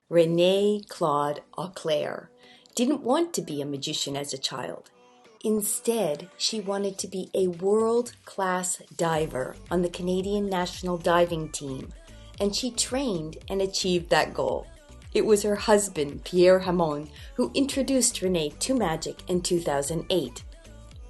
Renée-Claude Auclair didn't want to be a magician as a child. Instead, she wanted to be a world-class diver on the Canadian national diving team, and she trained and achieved that goal. It was her husband, Pierre, who introduced Renée to magic in 2008.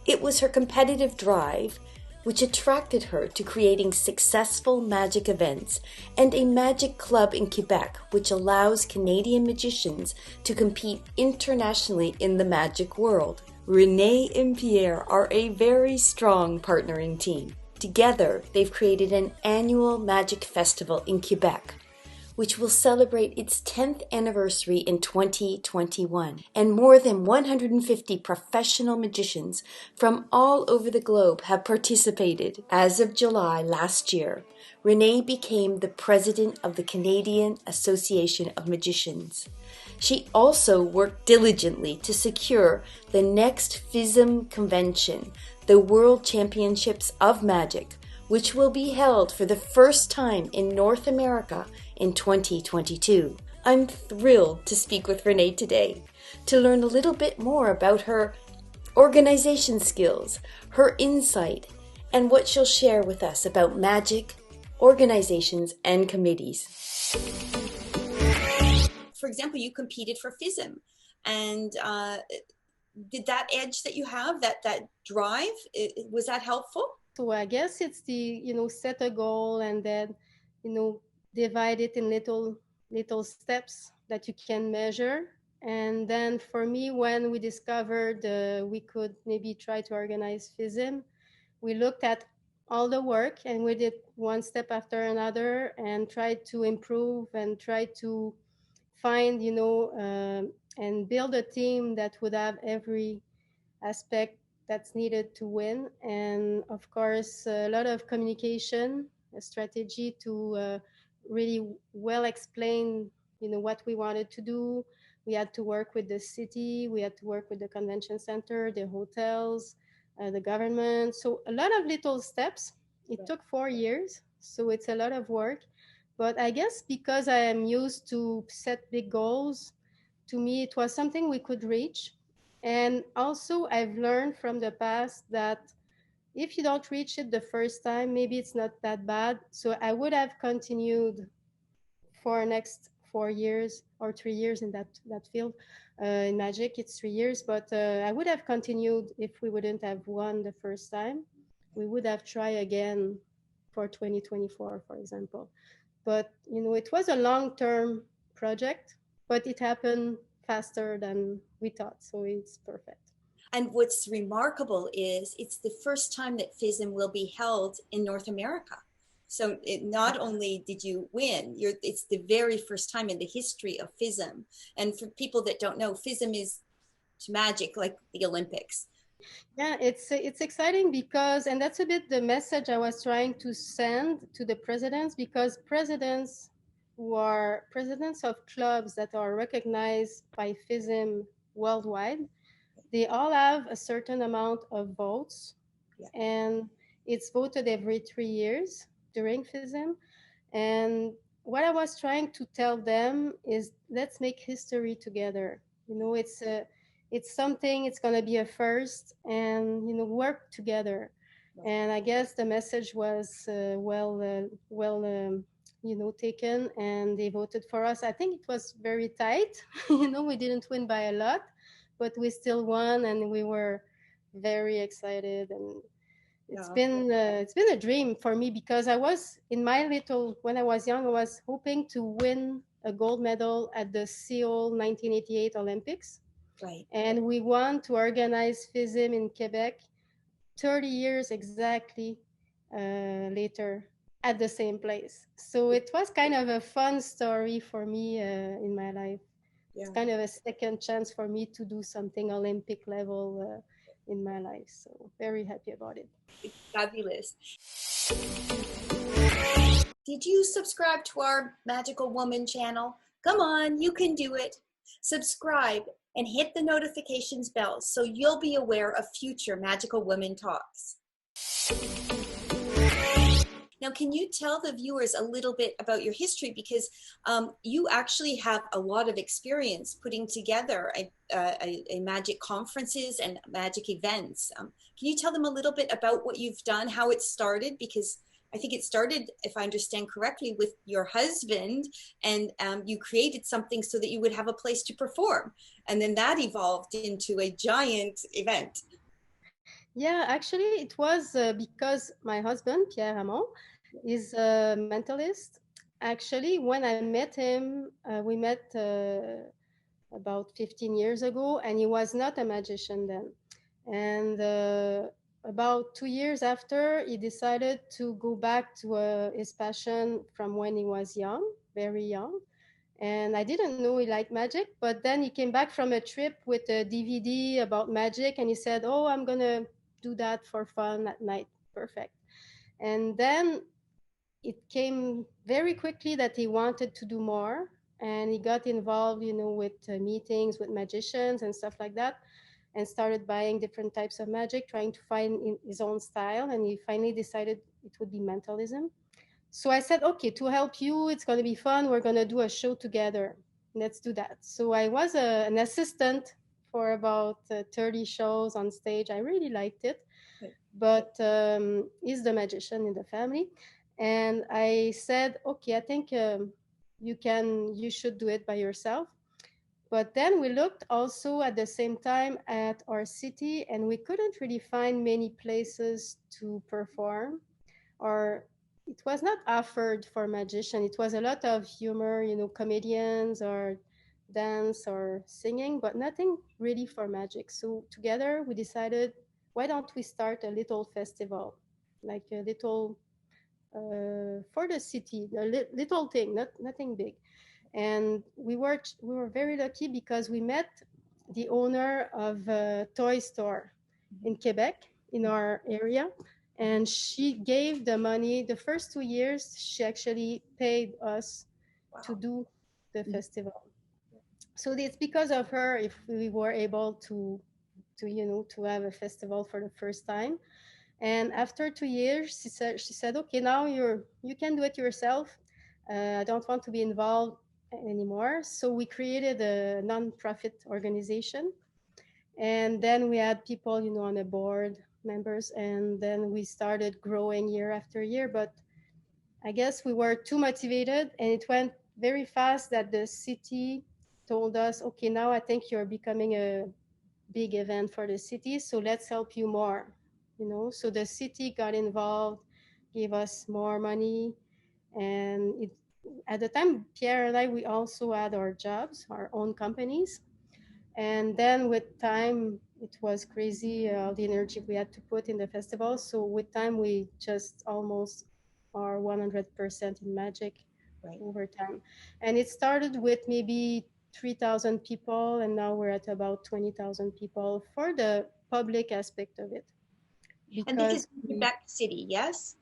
It was her competitive drive which attracted her to creating successful magic events and a magic club in Quebec which allows Canadian magicians to compete internationally in the magic world. Renée and Pierre are a very strong partnering team. Together, they've created an annual magic festival in Quebec, which will celebrate its 10th anniversary in 2021. And more than 150 professional magicians from all over the globe have participated. As of July last year, Renée became the president of the Canadian Association of Magicians. She also worked diligently to secure the next FISM convention, the World Championships of Magic, which will be held for the first time in North America in 2022. I'm thrilled to speak with Renée today to learn a little bit more about her organization skills, her insight, and what she'll share with us about magic, organizations, and committees. For example, you competed for FISM, and did that edge that you have, that drive, was that helpful? So I guess it's the, set a goal and then, divide it in little steps that you can measure. And then for me, when we discovered we could maybe try to organize FISM, we looked at all the work and we did one step after another and tried to improve and try to find, and build a team that would have every aspect that's needed to win. And of course, a lot of communication, a strategy to really well explain, what we wanted to do. We had to work with the city, we had to work with the convention center, the hotels, the government. So a lot of little steps. It took 4 years, so it's a lot of work. But I guess because I am used to set big goals, to me, it was something we could reach. And also, I've learned from the past that if you don't reach it the first time, maybe it's not that bad. So I would have continued for next 4 years or 3 years in that field. In magic, it's 3 years, but I would have continued if we wouldn't have won the first time. We would have tried again for 2024, for example. But, it was a long-term project, but it happened faster than we thought, so it's perfect. And what's remarkable is it's the first time that FISM will be held in North America. So not only did you win, it's the very first time in the history of FISM. And for people that don't know, FISM is magic, like the Olympics. Yeah, it's exciting because, and that's a bit the message I was trying to send to the presidents, because presidents who are presidents of clubs that are recognized by FISM worldwide, they all have a certain amount of votes, and it's voted every 3 years during FISM. And what I was trying to tell them is, let's make history together. It's something, it's going to be a first, and, work together. And I guess the message was taken, and they voted for us. I think it was very tight. We didn't win by a lot, but we still won, and we were very excited. And it's been a dream for me, because when I was young, I was hoping to win a gold medal at the Seoul 1988 Olympics. Right. And we want to organize FISM in Quebec 30 years exactly later at the same place. So it was kind of a fun story for me in my life. Yeah. It's kind of a second chance for me to do something Olympic level in my life. So very happy about it. It's fabulous. Did you subscribe to our Magical Woman channel? Come on, you can do it. Subscribe and hit the notifications bell so you'll be aware of future Magical Women talks. Now, can you tell the viewers a little bit about your history? Because you actually have a lot of experience putting together a magic conferences and magic events. Can you tell them a little bit about what you've done, how it started? Because I think it started, if I understand correctly, with your husband, and you created something so that you would have a place to perform. And then that evolved into a giant event. Yeah, actually, it was because my husband, Pierre, is a mentalist. Actually, when I met him, we met about 15 years ago, and he was not a magician then. And about 2 years after, he decided to go back to his passion from when he was young, very young. And I didn't know he liked magic, but then he came back from a trip with a DVD about magic, and he said, "Oh, I'm gonna do that for fun at night." Perfect. And then it came very quickly that he wanted to do more, and he got involved, with meetings with magicians and stuff like that, and started buying different types of magic, trying to find his own style. And he finally decided it would be mentalism. So I said, okay, to help you, it's going to be fun. We're going to do a show together. Let's do that. So I was an assistant for about 30 shows on stage. I really liked it. But he's the magician in the family. And I said, okay, I think you should do it by yourself. But then we looked also at the same time at our city, and we couldn't really find many places to perform, or it was not offered for magician. It was a lot of humor, comedians or dance or singing, but nothing really for magic. So together we decided, why don't we start a little festival, like a little for the city, a little thing, nothing big. And we were very lucky because we met the owner of a toy store in Quebec, in our area, and she gave the money. The first 2 years she actually paid us to do the festival. So it's because of her if we were able to have a festival for the first time. And after 2 years she said, okay, now you can do it yourself. I don't want to be involved anymore. So we created a non-profit organization, and then we had people on the board, members, and then we started growing year after year. But I guess we were too motivated, and it went very fast that the city told us, okay, now I think you're becoming a big event for the city, so let's help you more. So the city got involved, gave us more money. And at the time, Pierre and I, we also had our jobs, our own companies. And then with time, it was crazy, the energy we had to put in the festival. So with time, we just almost are 100% in magic over time. And it started with maybe 3,000 people, and now we're at about 20,000 people for the public aspect of it. And this is Quebec City, yes?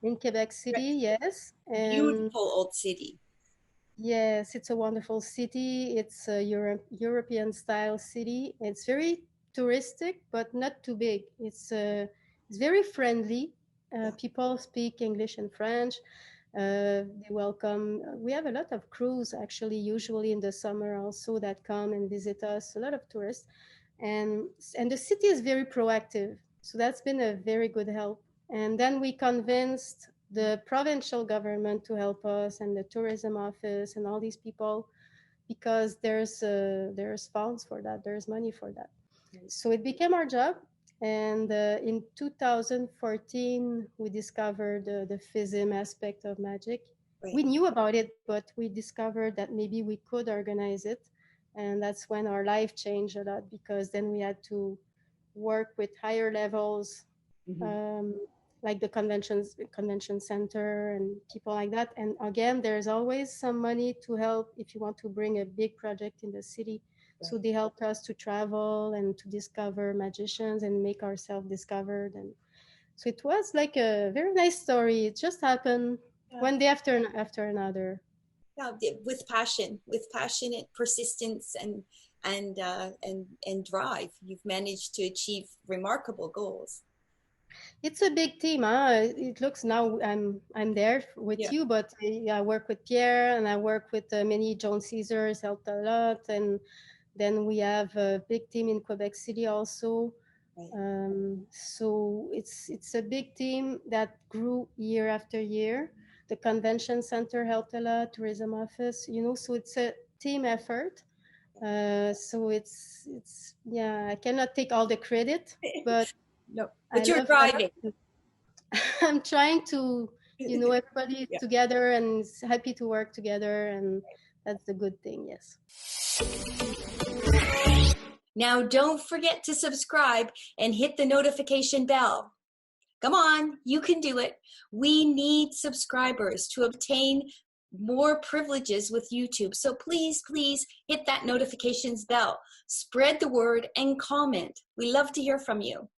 In Quebec City, yes. And beautiful old city. Yes, it's a wonderful city. It's a European style city. It's very touristic, but not too big. It's very friendly. People speak English and French. They welcome. We have a lot of crews actually, usually in the summer also, that come and visit us. A lot of tourists, and the city is very proactive. So that's been a very good help. And then we convinced the provincial government to help us, and the tourism office, and all these people, because there's funds for that, there's money for that. So it became our job. And in 2014 we discovered the FISM aspect of magic. We knew about it, but we discovered that maybe we could organize it. And that's when our life changed a lot, because then we had to work with higher levels, like the convention center and people like that. And again, there's always some money to help if you want to bring a big project in the city. So they helped us to travel and to discover magicians and make ourselves discovered. And so it was like a very nice story. It just happened one day after another. Yeah, with passion and persistence and drive, you've managed to achieve remarkable goals. It's a big team, huh? It looks now I'm there with you, but I work with Pierre and I work with many Joan Caesars, helped a lot, and then we have a big team in Quebec City also. So it's a big team that grew year after year. The convention center helped a lot, tourism office, so it's a team effort. So it's I cannot take all the credit, but No, but you're driving. I'm trying to, everybody is together and is happy to work together, and that's the good thing. Yes. Now, don't forget to subscribe and hit the notification bell. Come on, you can do it. We need subscribers to obtain more privileges with YouTube. So please, please hit that notifications bell. Spread the word and comment. We love to hear from you.